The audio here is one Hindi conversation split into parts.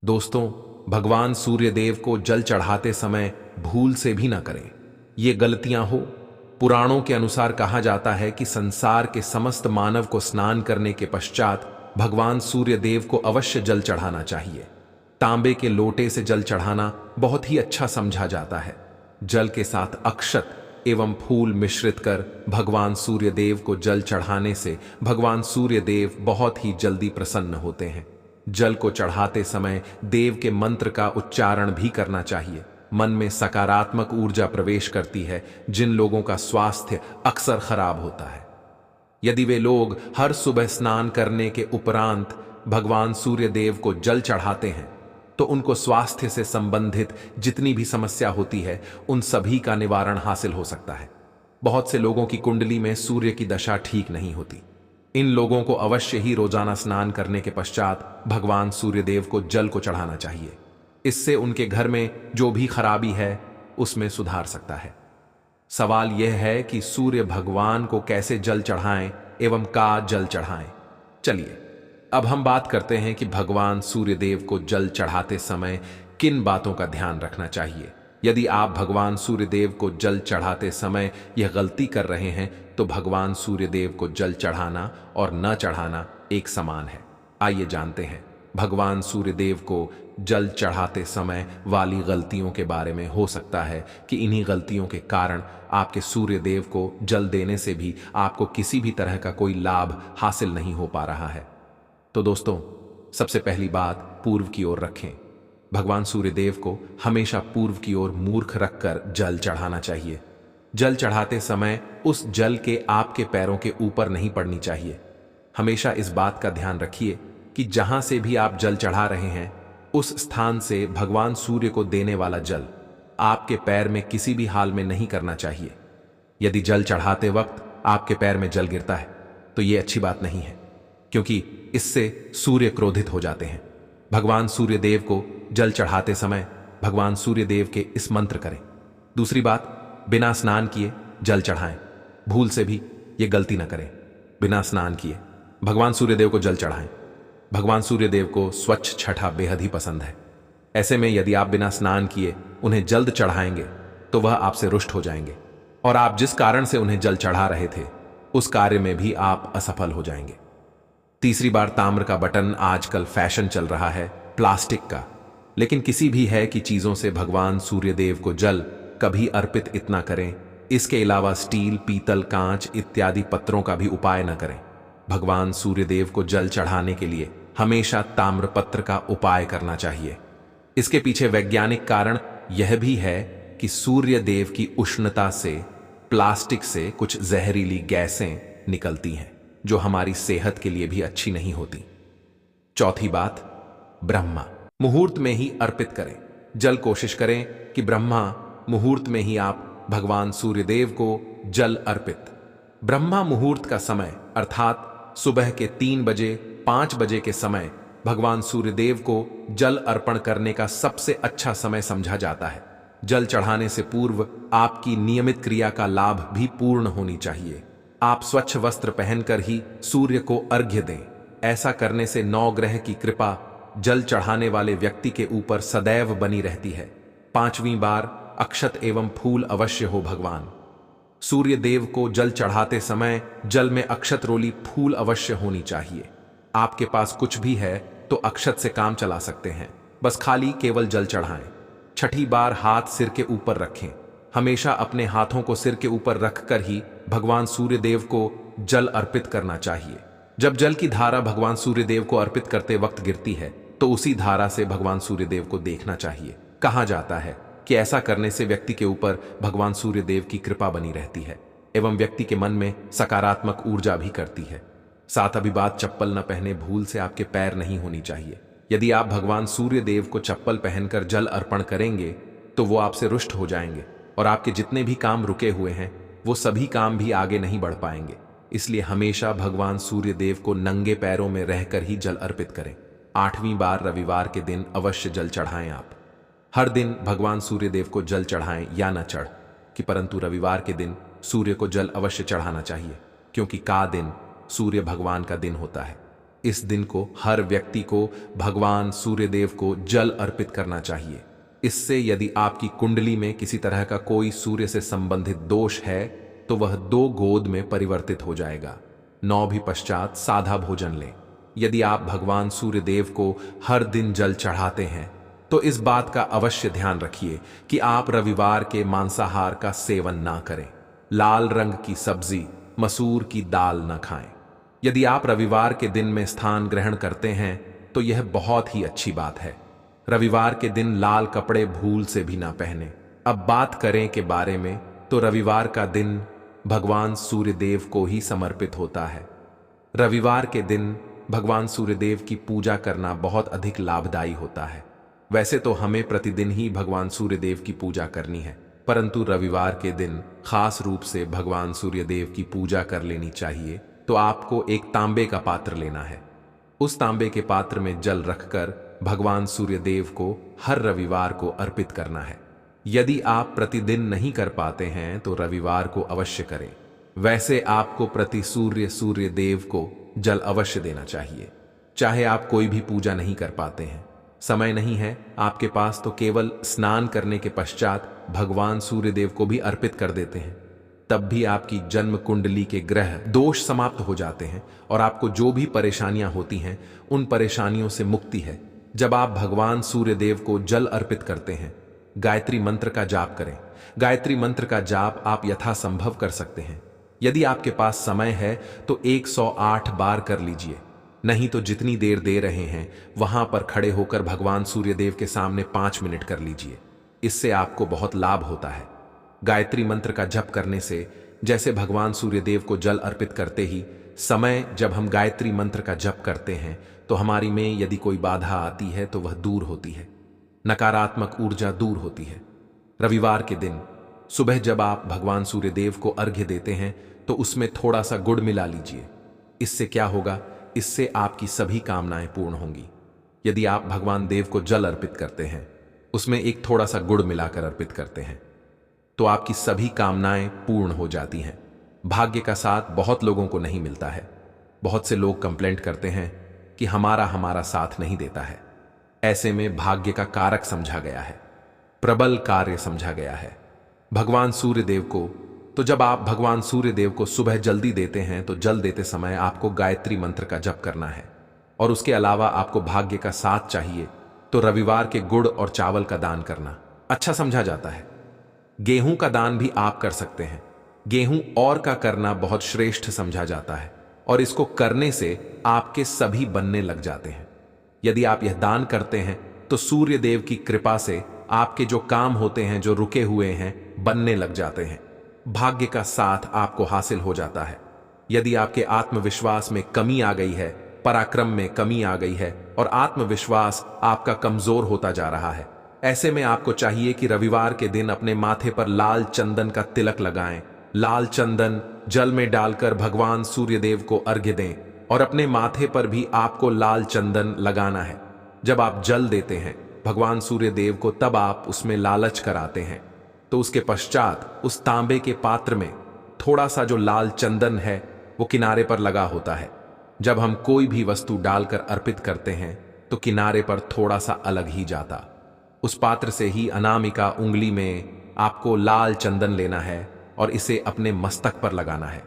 दोस्तों, भगवान सूर्यदेव को जल चढ़ाते समय भूल से भी न करें। ये गलतियां हो। पुराणों के अनुसार कहा जाता है कि संसार के समस्त मानव को स्नान करने के पश्चात भगवान सूर्यदेव को अवश्य जल चढ़ाना चाहिए। तांबे के लोटे से जल चढ़ाना बहुत ही अच्छा समझा जाता है। जल के साथ अक्षत एवं फूल मिश्रित कर भगवान सूर्यदेव को जल चढ़ाने से भगवान सूर्यदेव बहुत ही जल्दी प्रसन्न होते हैं। जल को चढ़ाते समय देव के मंत्र का उच्चारण भी करना चाहिए। मन में सकारात्मक ऊर्जा प्रवेश करती है। जिन लोगों का स्वास्थ्य अक्सर खराब होता है, यदि वे लोग हर सुबह स्नान करने के उपरांत भगवान सूर्यदेव को जल चढ़ाते हैं तो उनको स्वास्थ्य से संबंधित जितनी भी समस्या होती है उन सभी का निवारण हासिल हो सकता है। बहुत से लोगों की कुंडली में सूर्य की दशा ठीक नहीं होती। इन लोगों को अवश्य ही रोजाना स्नान करने के पश्चात भगवान सूर्यदेव को जल को चढ़ाना चाहिए। इससे उनके घर में जो भी खराबी है उसमें सुधार सकता है। सवाल यह है कि सूर्य भगवान को कैसे जल चढ़ाएं एवं का जल चढ़ाएं। चलिए अब हम बात करते हैं कि भगवान सूर्यदेव को जल चढ़ाते समय किन बातों का ध्यान रखना चाहिए। यदि आप भगवान सूर्यदेव को जल चढ़ाते समय यह गलती कर रहे हैं तो भगवान सूर्यदेव को जल चढ़ाना और न चढ़ाना एक समान है। आइए जानते हैं भगवान सूर्यदेव को जल चढ़ाते समय वाली गलतियों के बारे में। हो सकता है कि इन्हीं गलतियों के कारण आपके सूर्यदेव को जल देने से भी आपको किसी भी तरह का कोई लाभ हासिल नहीं हो पा रहा है। तो दोस्तों, सबसे पहली बात पूर्व की ओर रखें। भगवान सूर्यदेव को हमेशा पूर्व की ओर मूर्ख रखकर जल चढ़ाना चाहिए। जल चढ़ाते समय उस जल के आपके पैरों के ऊपर नहीं पड़नी चाहिए। हमेशा इस बात का ध्यान रखिए कि जहां से भी आप जल चढ़ा रहे हैं उस स्थान से भगवान सूर्य को देने वाला जल आपके पैर में किसी भी हाल में नहीं करना चाहिए। यदि जल चढ़ाते वक्त आपके पैर में जल गिरता है तो यह अच्छी बात नहीं है, क्योंकि इससे सूर्य क्रोधित हो जाते हैं। भगवान सूर्यदेव को जल चढ़ाते समय भगवान सूर्यदेव के इस मंत्र करें। दूसरी बात, बिना स्नान किए जल चढ़ाएं। भूल से भी ये गलती न करें। बिना स्नान किए भगवान सूर्यदेव को जल चढ़ाएं। भगवान सूर्यदेव को स्वच्छ छठा बेहद ही पसंद है। ऐसे में यदि आप बिना स्नान किए उन्हें जल्द चढ़ाएंगे तो वह आपसे रुष्ट हो जाएंगे और आप जिस कारण से उन्हें जल चढ़ा रहे थे उस कार्य में भी आप असफल हो जाएंगे। तीसरी बार, ताम्र का बटन आजकल फैशन चल रहा है प्लास्टिक का, लेकिन किसी भी है कि चीजों से भगवान सूर्यदेव को जल कभी अर्पित इतना करें। इसके अलावा स्टील, पीतल, कांच इत्यादि पत्रों का भी उपाय न करें। भगवान सूर्यदेव को जल चढ़ाने के लिए हमेशा ताम्रपत्र का उपाय करना चाहिए। इसके पीछे वैज्ञानिक कारण यह भी है कि सूर्यदेव की उष्णता से प्लास्टिक से कुछ जहरीली गैसें निकलती हैं जो हमारी सेहत के लिए भी अच्छी नहीं होती। चौथी बात, ब्रह्मा मुहूर्त में ही अर्पित करें। जल कोशिश करें कि ब्रह्मा मुहूर्त में ही आप भगवान सूर्यदेव को जल अर्पित। ब्रह्मा मुहूर्त का समय अर्थात सुबह के 3 बजे 5 बजे के समय भगवान सूर्यदेव को जल अर्पण करने का सबसे अच्छा समय समझा जाता है। जल चढ़ाने से पूर्व आपकी नियमित क्रिया का लाभ भी पूर्ण होनी चाहिए। आप स्वच्छ वस्त्र पहनकर ही सूर्य को अर्घ्य दें। ऐसा करने से नवग्रह की कृपा जल चढ़ाने वाले व्यक्ति के ऊपर सदैव बनी रहती है। 5वीं बार, अक्षत एवं फूल अवश्य हो। भगवान सूर्य देव को जल चढ़ाते समय जल में अक्षत रोली फूल अवश्य होनी चाहिए। आपके पास कुछ भी है तो अक्षत से काम चला सकते हैं, बस खाली केवल जल चढ़ाएं। 6ठी बार, हाथ सिर के ऊपर रखें। हमेशा अपने हाथों को सिर के ऊपर रखकर ही भगवान सूर्यदेव को जल अर्पित करना चाहिए। जब जल की धारा भगवान सूर्यदेव को अर्पित करते वक्त गिरती है तो उसी धारा से भगवान सूर्यदेव को देखना चाहिए। कहा जाता है कि ऐसा करने से व्यक्ति के ऊपर भगवान सूर्यदेव की कृपा बनी रहती है एवं व्यक्ति के मन में सकारात्मक ऊर्जा भी करती है। साथ अभी बात, चप्पल न पहने। भूल से आपके पैर नहीं होनी चाहिए। यदि आप भगवान सूर्यदेव को चप्पल पहनकर जल अर्पण करेंगे तो वो आपसे रुष्ट हो जाएंगे और आपके जितने भी काम रुके हुए हैं वो सभी काम भी आगे नहीं बढ़ पाएंगे। इसलिए हमेशा भगवान सूर्यदेव को नंगे पैरों में रहकर ही जल अर्पित करें। 8वीं बार, रविवार के दिन अवश्य जल चढ़ाएं। आप हर दिन भगवान सूर्यदेव को जल चढ़ाएं या न चढ़ कि, परंतु रविवार के दिन सूर्य को जल अवश्य चढ़ाना चाहिए, क्योंकि का दिन सूर्य भगवान का दिन होता है। इस दिन को हर व्यक्ति को भगवान सूर्यदेव को जल अर्पित करना चाहिए। इससे यदि आपकी कुंडली में किसी तरह का कोई सूर्य से संबंधित दोष है तो वह 2 गोद में परिवर्तित हो जाएगा। 9 भी पश्चात सादा भोजन लें। यदि आप भगवान सूर्यदेव को हर दिन जल चढ़ाते हैं तो इस बात का अवश्य ध्यान रखिए कि आप रविवार के मांसाहार का सेवन ना करें। लाल रंग की सब्जी, मसूर की दाल न खाएं। यदि आप रविवार के दिन में स्थान ग्रहण करते हैं तो यह बहुत ही अच्छी बात है। रविवार के दिन लाल कपड़े भूल से भी ना पहने। अब बात करें के बारे में तो रविवार का दिन भगवान सूर्यदेव को ही समर्पित होता है। रविवार के दिन भगवान सूर्यदेव की पूजा करना बहुत अधिक लाभदायी होता है। वैसे तो हमें प्रतिदिन ही भगवान सूर्यदेव की पूजा करनी है, परंतु रविवार के दिन खास रूप से भगवान सूर्यदेव की पूजा कर लेनी चाहिए। तो आपको एक तांबे का पात्र लेना है। उस तांबे के पात्र में जल रखकर भगवान सूर्यदेव को हर रविवार को अर्पित करना है। यदि आप प्रतिदिन नहीं कर पाते हैं तो रविवार को अवश्य करें। वैसे आपको प्रति सूर्यदेव को जल अवश्य देना चाहिए। चाहे आप कोई भी पूजा नहीं कर पाते हैं, समय नहीं है आपके पास, तो केवल स्नान करने के पश्चात भगवान सूर्यदेव को भी अर्पित कर देते हैं। तब भी आपकी जन्म कुंडली के ग्रह दोष समाप्त हो जाते हैं और आपको जो भी परेशानियां होती हैं उन परेशानियों से मुक्ति है। जब आप भगवान सूर्यदेव को जल अर्पित करते हैं, गायत्री मंत्र का जाप करें। गायत्री मंत्र का जाप आप यथासंभव कर सकते हैं। यदि आपके पास समय है तो 108 बार कर लीजिए, नहीं तो जितनी देर दे रहे हैं वहां पर खड़े होकर भगवान सूर्यदेव के सामने 5 मिनट कर लीजिए। इससे आपको बहुत लाभ होता है। गायत्री मंत्र का जप करने से जैसे भगवान सूर्यदेव को जल अर्पित करते ही समय जब हम गायत्री मंत्र का जप करते हैं तो हमारी में यदि कोई बाधा आती है तो वह दूर होती है, नकारात्मक ऊर्जा दूर होती है। रविवार के दिन सुबह जब आप भगवान सूर्यदेव को अर्घ्य देते हैं तो उसमें थोड़ा सा गुड़ मिला लीजिए। इससे क्या होगा, इससे आपकी सभी कामनाएं पूर्ण होंगी। यदि आप भगवान देव को जल अर्पित करते हैं, उसमें एक थोड़ा सा गुड़ मिलाकर अर्पित करते हैं, तो आपकी सभी कामनाएं पूर्ण हो जाती हैं। भाग्य का साथ बहुत लोगों को नहीं मिलता है। बहुत से लोग कंप्लेंट करते हैं कि हमारा साथ नहीं देता है। ऐसे में भाग्य का कारक समझा गया है, प्रबल कार्य समझा गया है भगवान सूर्यदेव को। तो जब आप भगवान सूर्यदेव को सुबह जल्दी देते हैं तो जल देते समय आपको गायत्री मंत्र का जप करना है। और उसके अलावा आपको भाग्य का साथ चाहिए तो रविवार के गुड़ और चावल का दान करना अच्छा समझा जाता है। गेहूं का दान भी आप कर सकते हैं। गेहूं और का करना बहुत श्रेष्ठ समझा जाता है और इसको करने से आपके सभी बनने लग जाते हैं। यदि आप यह दान करते हैं तो सूर्य देव की कृपा से आपके जो काम होते हैं, जो रुके हुए हैं, बनने लग जाते हैं। भाग्य का साथ आपको हासिल हो जाता है। यदि आपके आत्मविश्वास में कमी आ गई है, पराक्रम में कमी आ गई है और आत्मविश्वास आपका कमजोर होता जा रहा है, ऐसे में आपको चाहिए कि रविवार के दिन अपने माथे पर लाल चंदन का तिलक लगाएं। लाल चंदन जल में डालकर भगवान सूर्यदेव को अर्घ्य दें और अपने माथे पर भी आपको लाल चंदन लगाना है। जब आप जल देते हैं भगवान सूर्यदेव को, तब आप उसमें लालच कराते हैं, तो उसके पश्चात उस तांबे के पात्र में थोड़ा सा जो लाल चंदन है वो किनारे पर लगा होता है। जब हम कोई भी वस्तु डालकर अर्पित करते हैं तो किनारे पर थोड़ा सा अलग ही जाता। उस पात्र से ही अनामिका उंगली में आपको लाल चंदन लेना है और इसे अपने मस्तक पर लगाना है।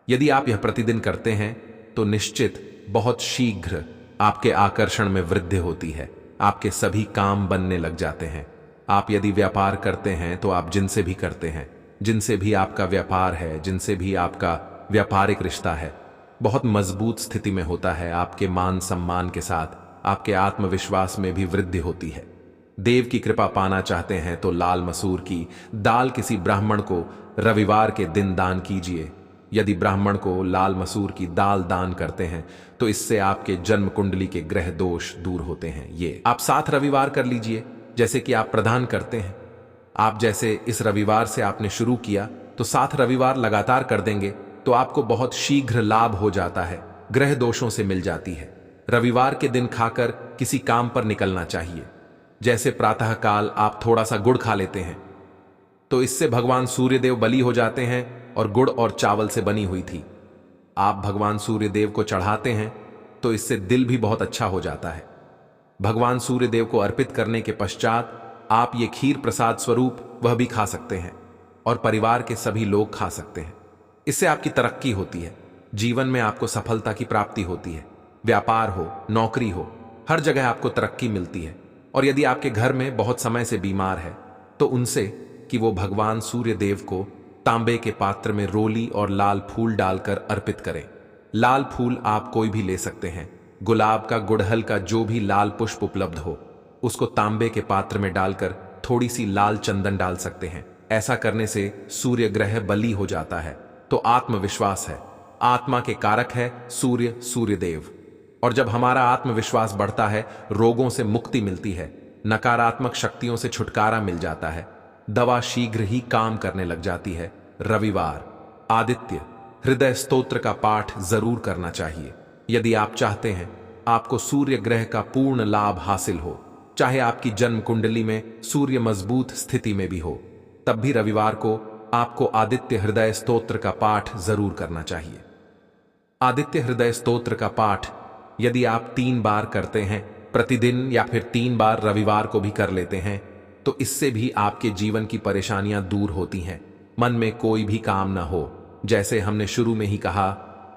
यदि आप यह प्रतिदिन करते हैं तो निश्चित बहुत शीघ्र आपके आकर्षण में वृद्धि होती है। आपके सभी काम बनने लग जाते हैं। आप यदि व्यापार करते हैं तो आप जिनसे भी करते हैं, जिनसे भी आपका व्यापार है, जिनसे भी आपका व्यापारिक रिश्ता है, बहुत मजबूत स्थिति में होता है। आपके मान सम्मान के साथ आपके आत्मविश्वास में भी वृद्धि होती है। देव की कृपा पाना चाहते हैं तो लाल मसूर की दाल किसी ब्राह्मण को रविवार के दिन दान कीजिए। यदि ब्राह्मण को लाल मसूर की दाल दान करते हैं तो इससे आपके जन्म कुंडली के ग्रह दोष दूर होते हैं। ये आप 7 रविवार कर लीजिए जैसे कि आप प्रदान करते हैं। आप जैसे इस रविवार से आपने शुरू किया तो 7 रविवार लगातार कर देंगे तो आपको बहुत शीघ्र लाभ हो जाता है, ग्रह दोषों से मिल जाती है। रविवार के दिन खाकर किसी काम पर निकलना चाहिए। जैसे प्रातःकाल आप थोड़ा सा गुड़ खा लेते हैं तो इससे भगवान सूर्यदेव बलि हो जाते हैं और गुड़ और चावल से बनी हुई थी आप भगवान सूर्यदेव को चढ़ाते हैं तो इससे दिल भी बहुत अच्छा हो जाता है। भगवान सूर्य देव को अर्पित करने के पश्चात आप ये खीर प्रसाद स्वरूप वह भी खा सकते हैं और परिवार के सभी लोग खा सकते हैं। इससे आपकी तरक्की होती है, जीवन में आपको सफलता की प्राप्ति होती है। व्यापार हो, नौकरी हो, हर जगह आपको तरक्की मिलती है। और यदि आपके घर में बहुत समय से बीमार है तो उनसे कि वो भगवान सूर्य देव को तांबे के पात्र में रोली और लाल फूल डालकर अर्पित करें। लाल फूल आप कोई भी ले सकते हैं, गुलाब का, गुड़हल का, जो भी लाल पुष्प उपलब्ध हो, उसको तांबे के पात्र में डालकर थोड़ी सी लाल चंदन डाल सकते हैं। ऐसा करने से सूर्य ग्रह बली हो जाता है। तो आत्मविश्वास है, आत्मा के कारक है सूर्य, सूर्यदेव। और जब हमारा आत्मविश्वास बढ़ता है, रोगों से मुक्ति मिलती है, नकारात्मक शक्तियों से छुटकारा मिल जाता है, दवा शीघ्र ही काम करने लग जाती है। रविवार आदित्य हृदय स्तोत्र का पाठ जरूर करना चाहिए। यदि आप चाहते हैं आपको सूर्य ग्रह का पूर्ण लाभ हासिल हो, चाहे आपकी जन्म कुंडली में सूर्य मजबूत स्थिति में भी हो, तब भी रविवार को आपको आदित्य हृदय स्तोत्र का पाठ जरूर करना चाहिए। आदित्य हृदय स्तोत्र का पाठ यदि आप 3 बार करते हैं प्रतिदिन, या फिर 3 बार रविवार को भी कर लेते हैं, तो इससे भी आपके जीवन की परेशानियां दूर होती हैं। मन में कोई भी काम ना हो, जैसे हमने शुरू में ही कहा,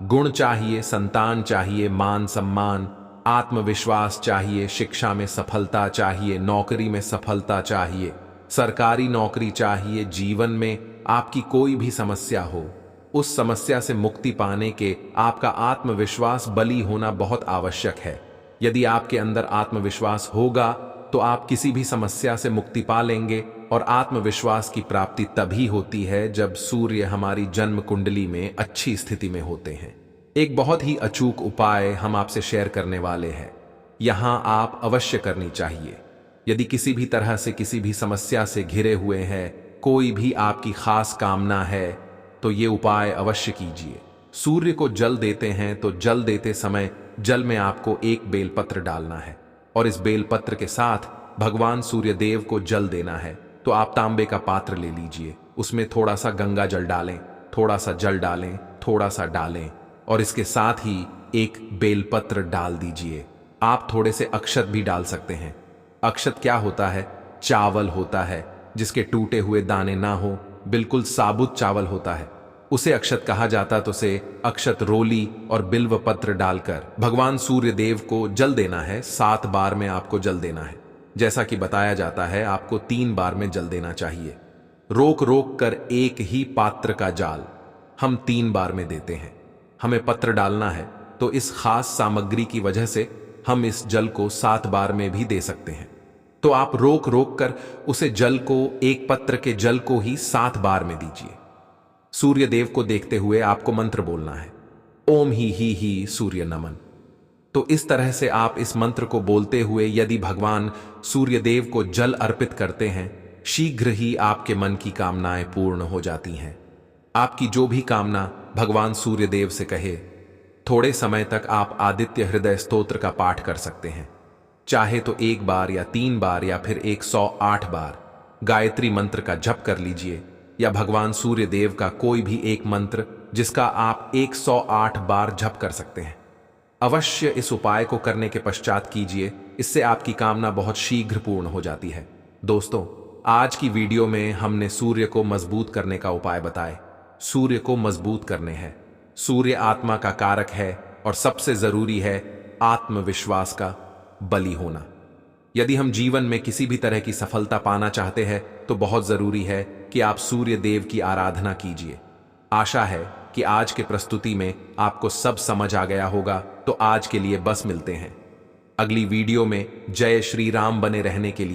गुण चाहिए, संतान चाहिए, मान सम्मान, आत्मविश्वास चाहिए, शिक्षा में सफलता चाहिए, नौकरी में सफलता चाहिए, सरकारी नौकरी चाहिए। जीवन में आपकी कोई भी समस्या हो, उस समस्या से मुक्ति पाने के आपका आत्मविश्वास बली होना बहुत आवश्यक है। यदि आपके अंदर आत्मविश्वास होगा तो आप किसी भी समस्या से मुक्ति पा लेंगे। और आत्मविश्वास की प्राप्ति तभी होती है जब सूर्य हमारी जन्म कुंडली में अच्छी स्थिति में होते हैं। एक बहुत ही अचूक उपाय हम आपसे शेयर करने वाले हैं, यहां आप अवश्य करनी चाहिए। यदि किसी भी तरह से किसी भी समस्या से घिरे हुए हैं, कोई भी आपकी खास कामना है, तो ये उपाय अवश्य कीजिए। सूर्य को जल देते हैं तो जल देते समय जल में आपको एक बेलपत्र डालना है और इस बेलपत्र के साथ भगवान सूर्य देव को जल देना है। तो आप तांबे का पात्र ले लीजिए, उसमें थोड़ा सा गंगा जल डालें, थोड़ा सा जल डालें, थोड़ा सा डालें और इसके साथ ही एक बेलपत्र डाल दीजिए। आप थोड़े से अक्षत भी डाल सकते हैं। अक्षत क्या होता है? चावल होता है जिसके टूटे हुए दाने ना हो, बिल्कुल साबुत चावल होता है, उसे अक्षत कहा जाता। तो उसे अक्षत, रोली और बिल्व पत्र डालकर भगवान सूर्य देव को जल देना है। 7 बार में आपको जल देना है। जैसा कि बताया जाता है, आपको 3 बार में जल देना चाहिए। रोक रोक कर एक ही पात्र का जाल हम 3 बार में देते हैं। हमें पत्र डालना है तो इस खास सामग्री की वजह से हम इस जल को 7 बार में भी दे सकते हैं। तो आप रोक रोक कर उसे जल को, एक पत्र के जल को ही 7 बार में दीजिए। सूर्य देव को देखते हुए आपको मंत्र बोलना है, ओम ही सूर्य नमन। तो इस तरह से आप इस मंत्र को बोलते हुए यदि भगवान सूर्य देव को जल अर्पित करते हैं, शीघ्र ही आपके मन की कामनाएं पूर्ण हो जाती हैं। आपकी जो भी कामना भगवान सूर्य देव से कहे, थोड़े समय तक आप आदित्य हृदय स्तोत्र का पाठ कर सकते हैं। चाहे तो 1 बार या 3 बार या फिर 108 बार गायत्री मंत्र का जप कर लीजिए, या भगवान सूर्य देव का कोई भी एक मंत्र जिसका आप 108 बार जप कर सकते हैं। अवश्य इस उपाय को करने के पश्चात कीजिए, इससे आपकी कामना बहुत शीघ्र पूर्ण हो जाती है। दोस्तों, आज की वीडियो में हमने सूर्य को मजबूत करने का उपाय बताए। सूर्य को मजबूत करने हैं। सूर्य आत्मा का कारक है और सबसे जरूरी है आत्मविश्वास का बली होना। यदि हम जीवन में किसी भी तरह की सफलता पाना चाहते हैं तो बहुत जरूरी है कि आप सूर्य देव की आराधना कीजिए। आशा है कि आज के प्रस्तुति में आपको सब समझ आ गया होगा। तो आज के लिए बस मिलते हैं अगली वीडियो में। जय श्री राम बने रहने के लिए